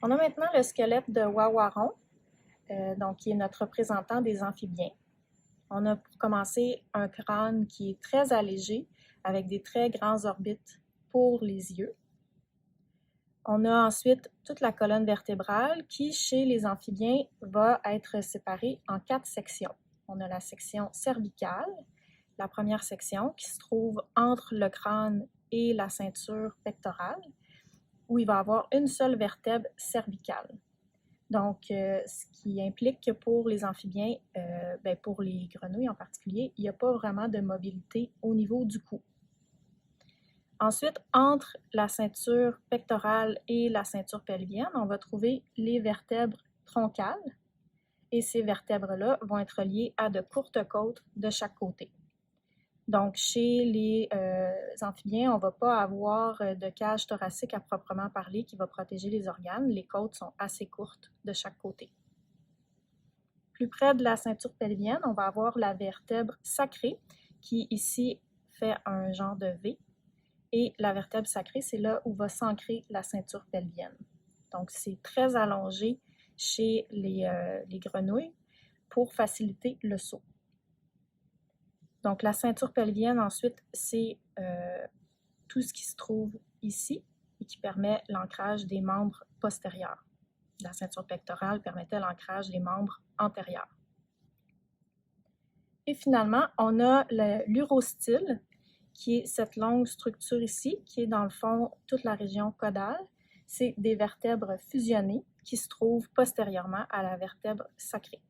On a maintenant le squelette de Wawaron, donc qui est notre représentant des amphibiens. On a pour commencer un crâne qui est très allégé, avec des très grands orbites pour les yeux. On a ensuite toute la colonne vertébrale qui, chez les amphibiens, va être séparée en 4 sections. On a la section cervicale, la première section qui se trouve entre le crâne et la ceinture pectorale, où il va y avoir une seule vertèbre cervicale. Donc, ce qui implique que pour les amphibiens, pour les grenouilles en particulier, il n'y a pas vraiment de mobilité au niveau du cou. Ensuite, entre la ceinture pectorale et la ceinture pelvienne, on va trouver les vertèbres troncales. Et ces vertèbres-là vont être liées à de courtes côtes de chaque côté. Donc, chez les amphibiens, on ne va pas avoir de cage thoracique à proprement parler qui va protéger les organes. Les côtes sont assez courtes de chaque côté. Plus près de la ceinture pelvienne, on va avoir la vertèbre sacrée qui ici fait un genre de V. Et la vertèbre sacrée, c'est là où va s'ancrer la ceinture pelvienne. Donc, c'est très allongé chez les grenouilles pour faciliter le saut. Donc, la ceinture pelvienne, ensuite, c'est tout ce qui se trouve ici et qui permet l'ancrage des membres postérieurs. La ceinture pectorale permettait l'ancrage des membres antérieurs. Et finalement, on a l'urostyle, qui est cette longue structure ici, qui est dans le fond toute la région caudale. C'est des vertèbres fusionnées qui se trouvent postérieurement à la vertèbre sacrée.